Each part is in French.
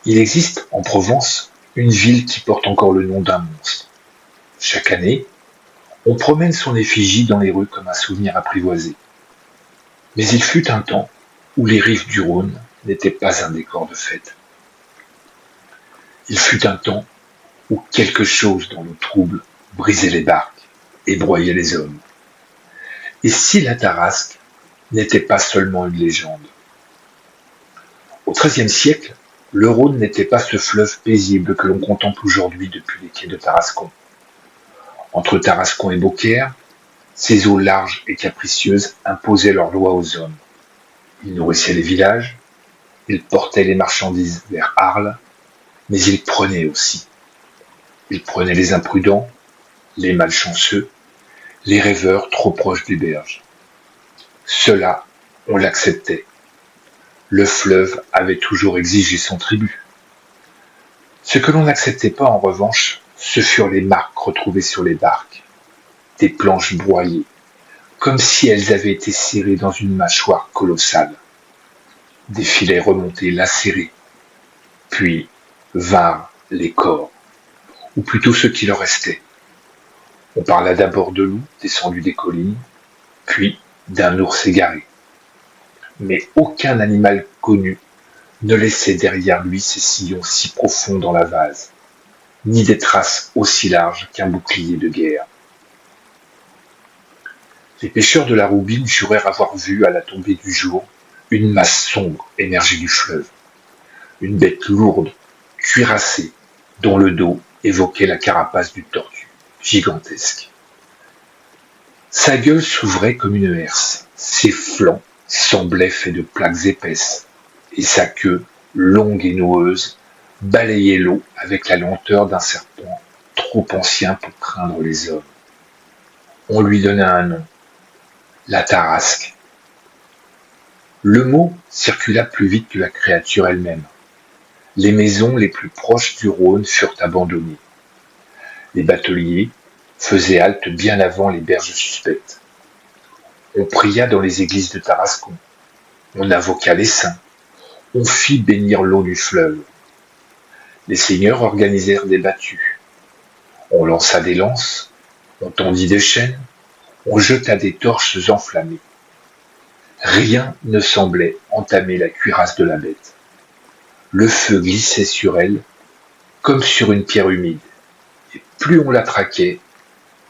Il existe en Provence une ville qui porte encore le nom d'un monstre. Chaque année, on promène son effigie dans les rues comme un souvenir apprivoisé. Mais il fut un temps où les rives du Rhône n'étaient pas un décor de fête. Il fut un temps où quelque chose dans l'eau trouble brisait les barques et broyait les hommes. Et si la Tarasque n'était pas seulement une légende? Au XIIIe siècle, le Rhône n'était pas ce fleuve paisible que l'on contemple aujourd'hui depuis les quais de Tarascon. Entre Tarascon et Beaucaire, ces eaux larges et capricieuses imposaient leurs lois aux hommes. Ils nourrissaient les villages, ils portaient les marchandises vers Arles, mais ils prenaient aussi. Ils prenaient les imprudents, les malchanceux, les rêveurs trop proches des berges. Cela, on l'acceptait. Le fleuve avait toujours exigé son tribut. Ce que l'on n'acceptait pas en revanche, ce furent les marques retrouvées sur les barques, des planches broyées, comme si elles avaient été serrées dans une mâchoire colossale. Des filets remontés lacérés, puis vinrent les corps, ou plutôt ce qui leur restait. On parla d'abord de loups descendus des collines, puis d'un ours égaré. Mais aucun animal connu ne laissait derrière lui ces sillons si profonds dans la vase, ni des traces aussi larges qu'un bouclier de guerre. Les pêcheurs de la Roubine jurèrent avoir vu à la tombée du jour une masse sombre émerger du fleuve, une bête lourde, cuirassée, dont le dos évoquait la carapace d'une tortue, gigantesque. Sa gueule s'ouvrait comme une herse, ses flancs semblaient faits de plaques épaisses, et sa queue, longue et noueuse, balayait l'eau avec la lenteur d'un serpent trop ancien pour craindre les hommes. On lui donna un nom, la Tarasque. Le mot circula plus vite que la créature elle-même. Les maisons les plus proches du Rhône furent abandonnées. Les bateliers faisaient halte bien avant les berges suspectes. On pria dans les églises de Tarascon. On invoqua les saints. On fit bénir l'eau du fleuve. Les seigneurs organisèrent des battues. On lança des lances, on tendit des chaînes, on jeta des torches enflammées. Rien ne semblait entamer la cuirasse de la bête. Le feu glissait sur elle comme sur une pierre humide, et plus on la traquait,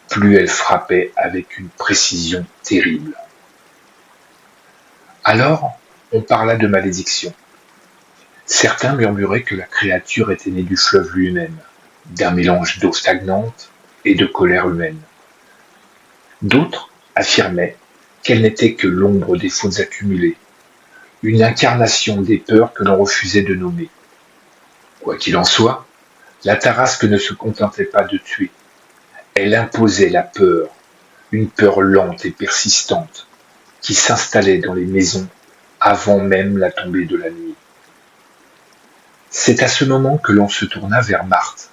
plus elle frappait avec une précision terrible. Alors, on parla de malédiction. Certains murmuraient que la créature était née du fleuve lui-même, d'un mélange d'eau stagnante et de colère humaine. D'autres affirmaient qu'elle n'était que l'ombre des fautes accumulées, une incarnation des peurs que l'on refusait de nommer. Quoi qu'il en soit, la Tarasque ne se contentait pas de tuer. Elle imposait la peur, une peur lente et persistante, qui s'installait dans les maisons avant même la tombée de la nuit. C'est à ce moment que l'on se tourna vers Marthe.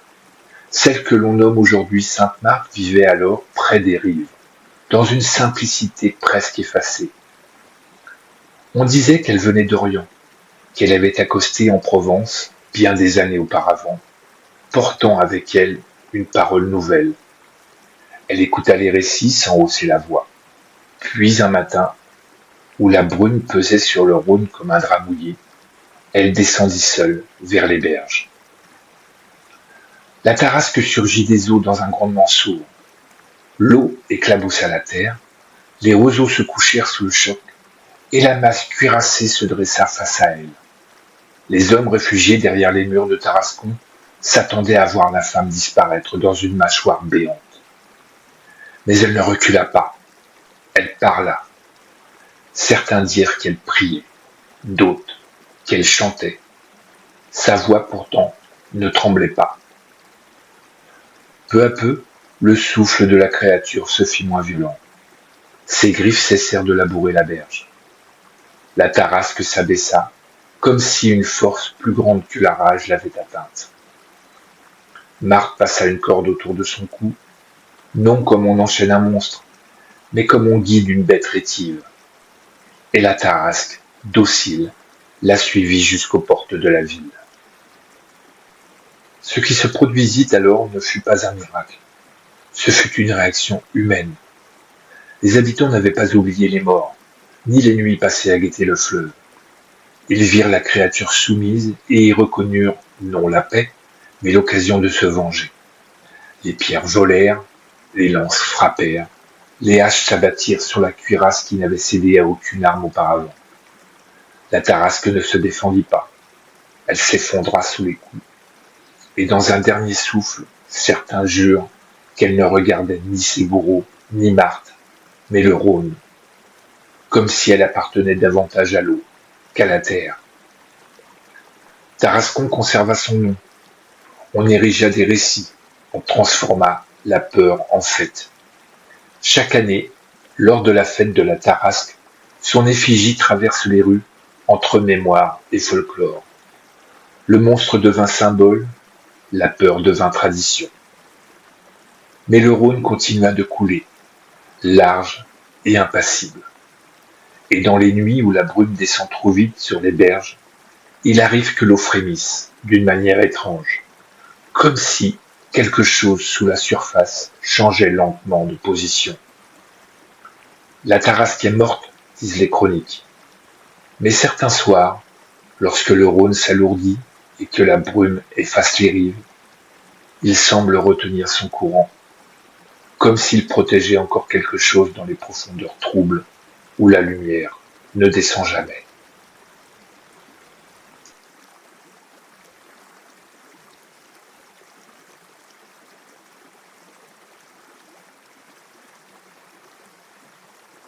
Celle que l'on nomme aujourd'hui Sainte Marthe vivait alors près des rives, dans une simplicité presque effacée. On disait qu'elle venait d'Orient, qu'elle avait accosté en Provence bien des années auparavant, portant avec elle une parole nouvelle. Elle écouta les récits sans hausser la voix. Puis un matin, où la brume pesait sur le Rhône comme un drap mouillé, elle descendit seule vers les berges. La Tarasque surgit des eaux dans un grondement sourd. L'eau éclaboussa la terre, les roseaux se couchèrent sous le choc, et la masse cuirassée se dressa face à elle. Les hommes réfugiés derrière les murs de Tarascon s'attendaient à voir la femme disparaître dans une mâchoire béante. Mais elle ne recula pas. Elle parla. Certains dirent qu'elle priait, d'autres qu'elle chantait. Sa voix pourtant ne tremblait pas. Peu à peu, le souffle de la créature se fit moins violent. Ses griffes cessèrent de labourer la berge. La Tarasque s'abaissa, comme si une force plus grande que la rage l'avait atteinte. Marthe passa une corde autour de son cou, non comme on enchaîne un monstre, mais comme on guide une bête rétive. Et la Tarasque, docile, la suivit jusqu'aux portes de la ville. Ce qui se produisit alors ne fut pas un miracle, ce fut une réaction humaine. Les habitants n'avaient pas oublié les morts, ni les nuits passées à guetter le fleuve. Ils virent la créature soumise et y reconnurent non la paix, mais l'occasion de se venger. Les pierres volèrent, les lances frappèrent, les haches s'abattirent sur la cuirasse qui n'avait cédé à aucune arme auparavant. La tarasque ne se défendit pas, elle s'effondra sous les coups, et dans un dernier souffle, certains jurent qu'elle ne regardait ni ses bourreaux, ni Marthe, mais le Rhône, comme si elle appartenait davantage à l'eau qu'à la terre. Tarascon conserva son nom, on érigea des récits, on transforma la peur en fête. Chaque année, lors de la fête de la Tarasque, son effigie traverse les rues entre mémoire et folklore. Le monstre devint symbole, la peur devint tradition. Mais le Rhône continua de couler, large et impassible. Et dans les nuits où la brume descend trop vite sur les berges, il arrive que l'eau frémisse d'une manière étrange, comme si quelque chose sous la surface changeait lentement de position. La Tarasque est morte, disent les chroniques. Mais certains soirs, lorsque le Rhône s'alourdit et que la brume efface les rives, il semble retenir son courant, comme s'il protégeait encore quelque chose dans les profondeurs troubles où la lumière ne descend jamais.